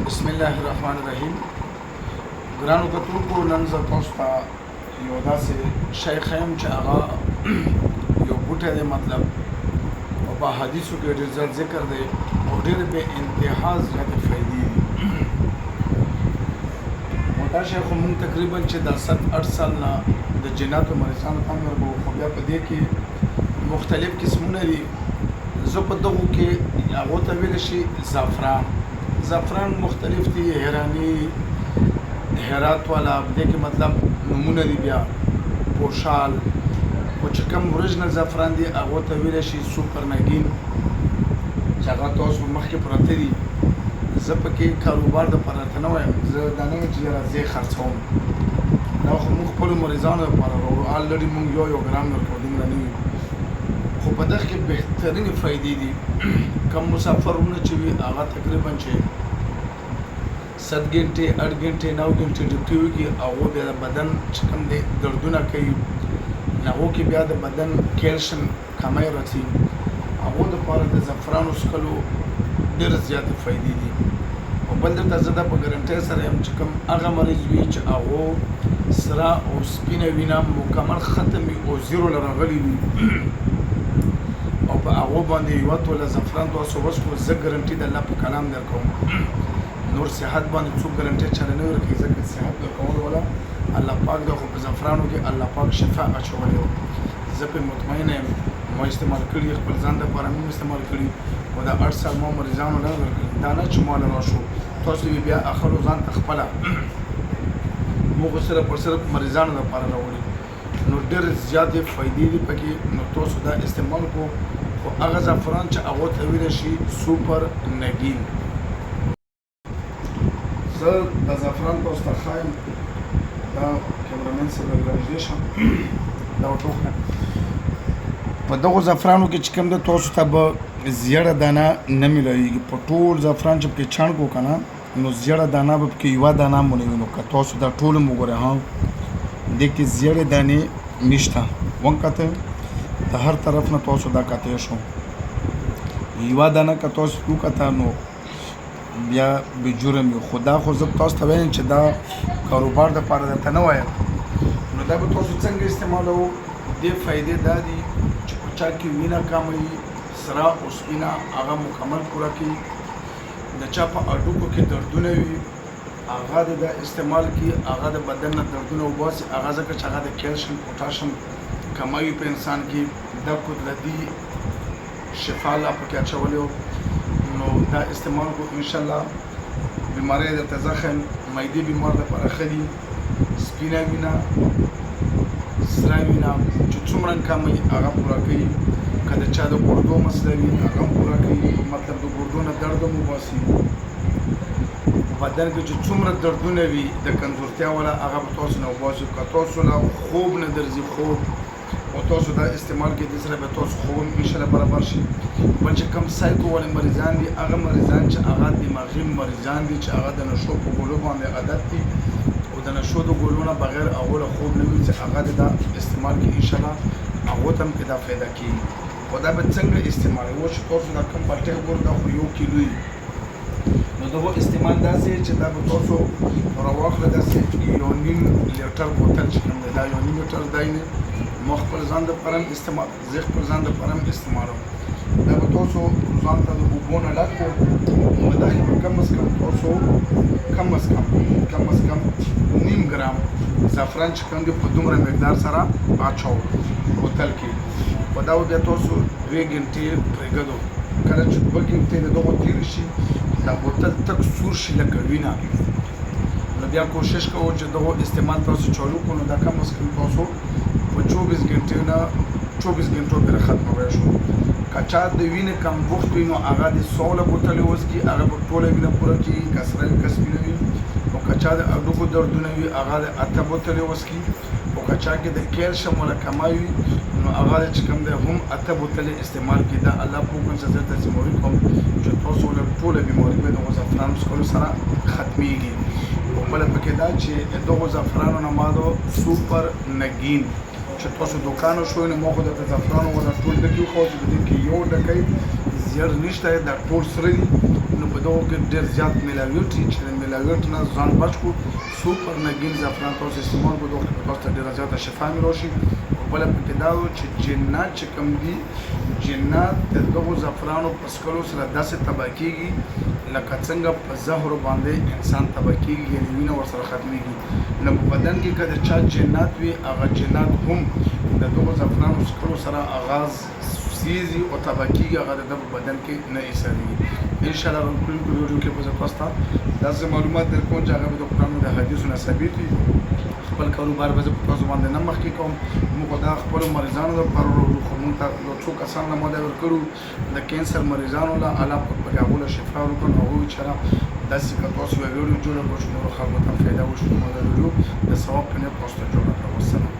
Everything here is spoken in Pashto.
بسم الله الرحمن الرحیم. ګرانو کتونکو، نن زه تاسو ته یو داسې شی ښیم چې هغه یو بوټی دی، مطلب او په حدیثو کې ډېر زیات ذکر دی او ډېر بې انتها زیاتې فایدې دي. نو دا شی خو مونږ تقریبا چې دا 7-8 سال نه د جناتو مریضانو ته هم ورکوو، خو بیا په دې کې مختلف قسمونه دي. زه په دغو کې هغو ته ویلی شي زعفران مختلف دي، هراني، هرات والا، دې کې مطلب نومونه دي، بیا پوشال، خو چې کوم اوریجنل زعفران دي هغو ته ویلی شي سوپر نګین، چې هغه تاسو مخکې پراته دي. زه پکې کاروبار دپاره راته نه وایم، زه دا نه وایم چې یاره زه یې خرڅوم، دا خو موږ خپلو مریضانو دپاره راوړو. آلرډي موږ یو ګرام ورکوو، دومره نه وي، خو په دغه کې بهترینې فایدې دي. کم مسافرونه چې وي هغه تقریبا چې 7 غنټې 8 غنټې 9 غنټې ډیوټي وکړي، هغو بیا د بدن چې کوم دی دردونه کوي، هغو کې بیا د بدن کیلشیم کمی راځي، هغو دپاره د زعفرانو څښلو ډېرې زیاتې فایدې دي. او بل درته زه دا په ګرنټۍ سره یم چې کوم هغه مریض وي چې هغو سره او سپینه وینه مکمل ختم وي او زیرو له راغلي وي او په هغو باندې یوه توله زعفران تاسو وڅښو، زه ګرنټي د الله په کلام درکوم. نور صحت باندې څوک ګرنټي چاله نه ورکوي، ځکه صحت درکول والا الله پاک دی، خو په زعفرانو کې الله پاک شفا اچولی و. زه پرې مطمئنه یم، ما استعمال کړي، خپل ځان دپاره مې استعمال کړي، او دا 8 سال ما مریضانو نه ورکړي. دا نه چې ما له راشو تاسو یې بیا اخرو ځان ته خپله موږ صرف او صرف مریضانو دپاره راوړي. نو ډېرې زیاتې فایدې دي پکې، نو تاسو دا استعمال کو. خو هغه زعفران چې هغو ته ویلی شي سوپر نګین. زه دا زعفران تاسو ته ښایم، دا کیمرامین صاحب راږدې شه، دا ورته وښایم. په دغو زعفرانو کې چې کوم ده تاسو ته به زیړه دانه نه میلاویږي. په ټول زعفران چې پکې چڼ کړو که نه، نو زیړه دانه به پکې یوه دانه هم ونه وي. نو که تاسو دا ټول هم وګورئ، دې کې زیړې دانې نشته، وکتئ د هر طرف نه تاسو دا کتی شو. یوه دانه که تاسو وکته نو بیا به جرم وي. خو دا خو زه تاسو ته وایم چې دا کاروبار دپاره درته نه وایم. نو دا به تاسو څنګه استعمالوو؟ دې فایدې دا دي چې په چا کې وینه کمه وي، سره او سپینه هغه مکمل پوره کوي. د چا په هډوکو کې دردونه وي هغه د استعمال کړي، هغه د بدن نه دردونه وباسي، هغه ځکه چې هغه د کیلشیم پوټاشیم کموي په انسان کې، دا کتلدي شفا الله پکې اچولی و. نو دا استعمال کو انشاءالله بیماری درته زخم معدې بیمار دپاره ښه دي. سپینه وینه، سره وینه چې څومره کموي هغه پوره کوي. که د چا د ګردو مسله وي هغه هم پوره کوي، مطلب د ګردو نه درد هم وباسي. بدن کې چې څومره دردونه وي د کمزورتیا والا هغه به تاسو نه وباسي. که تاسو له خوب نه درځي، خوب او تاسو دا استعمال کې دې سره به تاسو خوب انشاءالله برابر شي. بل چې کوم سایکو والے مریضان دي، هغه مریضان چې هغه دماغي مریضان دي، چې هغه د نشو په ګولو باندې عادت دي او د نشو د ګولو نه بغیر هغو له خوب نه وي، چې هغه د دا استعمال کې انشاءالله هغو ته هم کې دا فایده کېږي. خو دا به څنګه استعمالوو چې تاسو دا کوم بالټۍ وګورئ، دا خو 1 کیلو وي. نو دغه استعمال داسې چې دا به تاسو راواخله، داسې 1.5 لیټر بوتل چې کوم دی، دا 1.5 لیټر دی نه، ما خپل ځان دپاره هم استعمال، زه خپل ځان دپاره هم استعمالوم. دا به تاسو ځان ته د اوبو نه ډک کړو، نو دا کې به کم از کم تاسو کم از کم 1.5 ګرام زعفران چې کوم دی په دومره مقدار سره اچوو بوتل کې. په دا بیا تاسو 2 غنټې پرېږدو. کله چې 2 غنټې د دغو تېرې شي، دا بوتل تک سور شي لکه وینه، نو بیا کوشش کوو چې دغو استعمال تاسو چالو کړو. نو دا کم از کم تاسو په 24 غنټې نه 24 غنټو پرې ختمولی شو. که چا د وینې کم بخت وي نو هغه د 100 بوتلې وڅکي، هغه به ټوله وینه پوره کړي، که سره وي که سپینه وي. او که چا د هډوکو دردونه وي هغه د 8 بوتلې وڅکي. او که چا کې د کیلشیم والا کمی وي نو هغه چې کوم دی هم 8 بوتلې استعمال کړي. دا الله پوه کړي چې زه تضمینوي کوم چې تاسو له ټوله بیماري به دغو زعفرانو څښلو سره ختمېږي. او بله پکې دا چې دغو زعفرانو نه ما د سوپر نګین چې تاسو دوکانو شوی، نو ما خو درته زعفرانو والا ټول ډکي وښود چې د دې کې یو ډکی زیړ نشته، دا ټول سره دي. نو په دغو کې ډېر زیات میلاویټ دي چې د میلاویټ نه ځان بچ کړو سوپر نګین زعفران تاسو استعمال کړو دغه کې تاسو ته ډېره زیاته شفا ملو شي او بله پکې دا و چې جنات چې کوم دي جنات د دغو زعفرانو په څښلو سره داسې تباه کېږي لکه څنګه په زهرو باندې انسان تباه کېږي یعنې وینه ورسره ختمېږي نو په بدن کې که د چا جنات وي هغه جنات هم د دغو زعفرانو څښلو سره آغاز سیزي او تباه کېږي هغه د ده په بدن کې نه ایسارېږي انشاءالله راتلونکو ویډیو کې به زه تاسو ته داسې معلومات درکوم چې هغه به د قرآن او د حدیثو نه ثابت وي خپل کاروبار به زه په تاسو باندې نه مخکې کوم موږ دا خپلو مریضانو دپاره وروړو خو مونږ ته یو څو کسانو له ما دا ورکړو د کینسر مریضانو له الله پاک پکې هغو له شفا ورکړو نو هغوی چې داسې که تاسو یوه ویډیو جوړه کړو چې نورو خلکو ته فایده وشي نو دا ویډیو د ثواب په نیت تاسو ته جوړه کړه والسلام